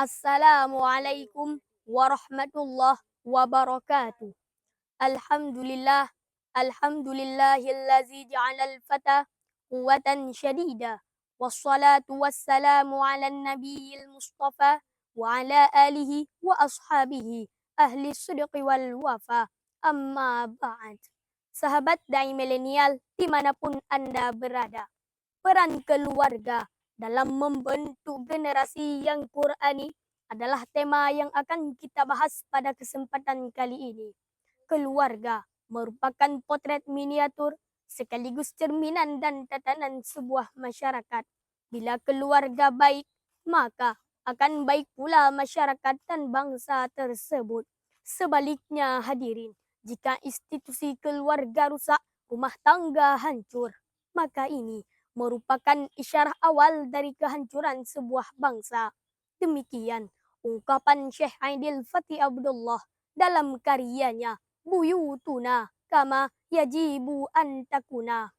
Assalamualaikum warahmatullahi wabarakatuh. Alhamdulillah, alhamdulillahillazi ja'alal fata quwwatan syadida. Wassalatu wassalamu ala nabiyil mustafa wa ala alihi wa ashabihi ahli sidqi wal wafa. Amma ba'd. Sahabat dai milenial dimanapun Anda berada. Peran keluarga dalam membentuk generasi yang Qur'ani adalah tema yang akan kita bahas pada kesempatan kali ini. Keluarga merupakan potret miniatur sekaligus cerminan dan tatanan sebuah masyarakat. Bila keluarga baik, maka akan baik pula masyarakat dan bangsa tersebut. Sebaliknya hadirin, jika institusi keluarga rusak, rumah tangga hancur, maka ini merupakan isyarah awal dari kehancuran sebuah bangsa. Demikian ungkapan Syekh Aidil Fatih Abdullah dalam karyanya Buyutuna Kama Yajibu Antakuna.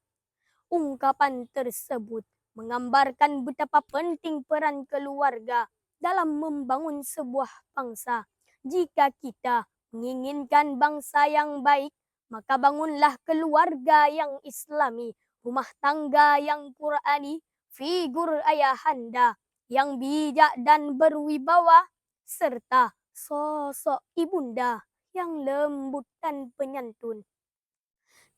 Ungkapan tersebut menggambarkan betapa penting peran keluarga dalam membangun sebuah bangsa. Jika kita menginginkan bangsa yang baik, maka bangunlah keluarga yang islami, rumah tangga yang Qur'ani, figur ayahanda yang bijak dan berwibawa, serta sosok ibunda yang lembut dan penyantun.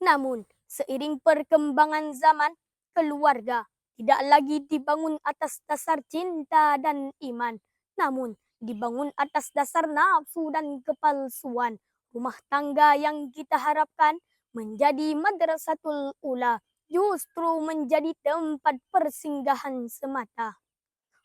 Namun, seiring perkembangan zaman, keluarga tidak lagi dibangun atas dasar cinta dan iman, namun dibangun atas dasar nafsu dan kepalsuan. Rumah tangga yang kita harapkan menjadi madrasatul ula justru menjadi tempat persinggahan semata.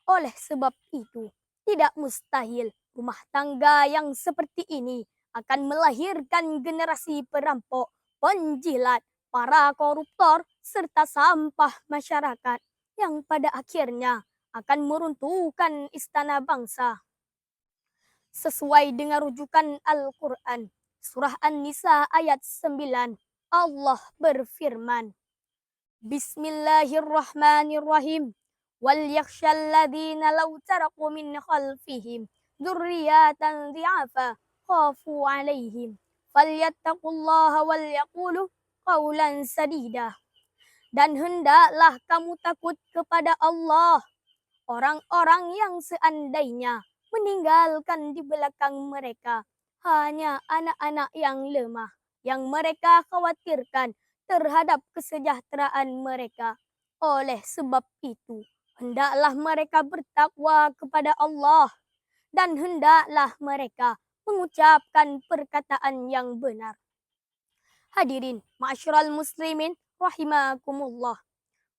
Oleh sebab itu, tidak mustahil rumah tangga yang seperti ini akan melahirkan generasi perampok, penjilat, para koruptor, serta sampah masyarakat yang pada akhirnya akan meruntuhkan istana bangsa. Sesuai dengan rujukan Al-Quran, Surah An-Nisa ayat 9, Allah berfirman, Bismillahirrahmanirrahim. Wal yakhshal ladzina law taraku min khalfihim dzurriyyatan dhi'afa khafu 'alaihim falyattaqullaha wal yaqulu qawlan sadida. Dan hendaklah kamu takut kepada Allah, orang-orang yang seandainya meninggalkan di belakang mereka hanya anak-anak yang lemah, yang mereka khawatirkan terhadap kesejahteraan mereka. Oleh sebab itu, hendaklah mereka bertakwa kepada Allah dan hendaklah mereka mengucapkan perkataan yang benar. Hadirin, ma'asyiral muslimin rahimakumullah.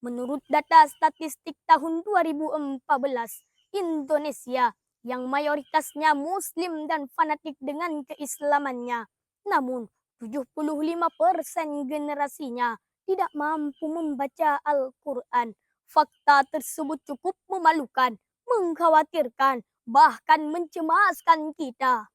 Menurut data statistik tahun 2014, Indonesia yang mayoritasnya muslim dan fanatik dengan keislamannya, namun 75% generasinya tidak mampu membaca Al-Quran. Fakta tersebut cukup memalukan, mengkhawatirkan, bahkan mencemaskan kita.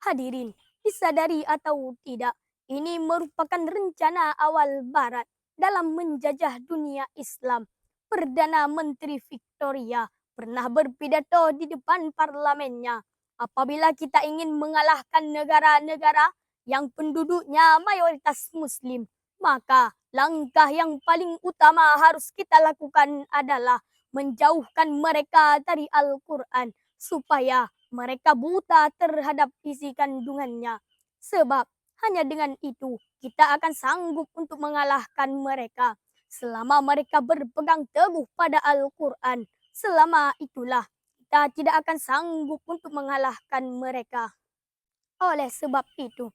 Hadirin, disadari atau tidak, ini merupakan rencana awal Barat dalam menjajah dunia Islam. Perdana Menteri Victoria pernah berpidato di depan parlemennya. Apabila kita ingin mengalahkan negara-negara yang penduduknya mayoritas Muslim, maka langkah yang paling utama harus kita lakukan adalah menjauhkan mereka dari Al-Quran supaya mereka buta terhadap isi kandungannya. Sebab hanya dengan itu kita akan sanggup untuk mengalahkan mereka. Selama mereka berpegang teguh pada Al-Quran, selama itulah kita tidak akan sanggup untuk mengalahkan mereka. Oleh sebab itu,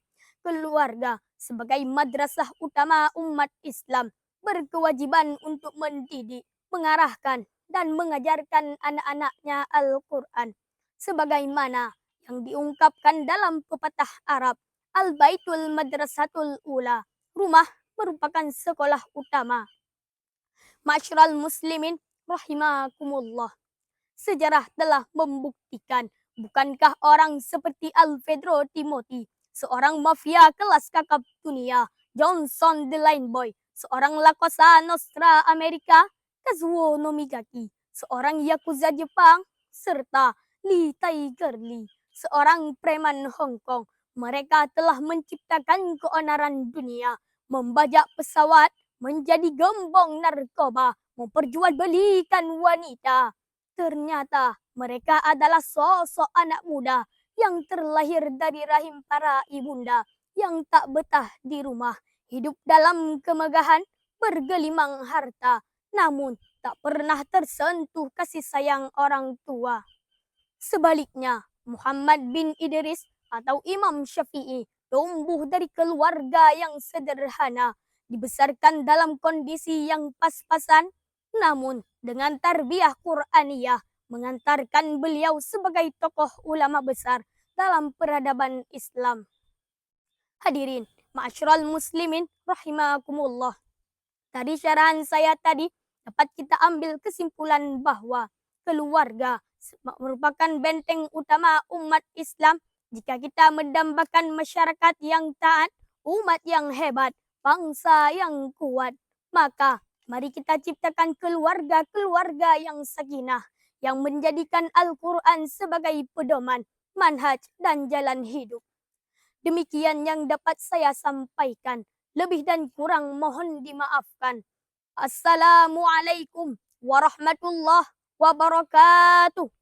keluarga sebagai madrasah utama umat Islam berkewajiban untuk mendidik, mengarahkan, dan mengajarkan anak-anaknya Al-Quran. Sebagaimana yang diungkapkan dalam pepatah Arab, Al-Baitul Madrasatul Ula, rumah merupakan sekolah utama. Ma'asyiral muslimin rahimakumullah. Sejarah telah membuktikan, bukankah orang seperti Alfredo Timothy, seorang mafia kelas kakap dunia, Johnson the Lion Boy, seorang La Cosa Nostra Amerika, Kazuo Nomigaki, seorang Yakuza Jepang, serta Lee Tiger Lee, seorang preman Hong Kong. Mereka telah menciptakan keonaran dunia, membajak pesawat, menjadi gembong narkoba, memperjualbelikan wanita. Ternyata mereka adalah sosok anak muda yang terlahir dari rahim para ibunda yang tak betah di rumah, hidup dalam kemegahan, bergelimang harta, namun tak pernah tersentuh kasih sayang orang tua. Sebaliknya, Muhammad bin Idris atau Imam Syafi'i tumbuh dari keluarga yang sederhana, dibesarkan dalam kondisi yang pas-pasan, namun dengan tarbiyah Qur'aniyah mengantarkan beliau sebagai tokoh ulama besar dalam peradaban Islam. Hadirin, ma'asyiral muslimin rahimakumullah. Dari syarahan saya tadi dapat kita ambil kesimpulan bahwa keluarga merupakan benteng utama umat Islam. Jika kita mendambakan masyarakat yang taat, umat yang hebat, bangsa yang kuat, maka mari kita ciptakan keluarga-keluarga yang sakinah, yang menjadikan Al-Quran sebagai pedoman, manhaj, dan jalan hidup. Demikian yang dapat saya sampaikan. Lebih dan kurang mohon dimaafkan. Assalamualaikum warahmatullahi wabarakatuh.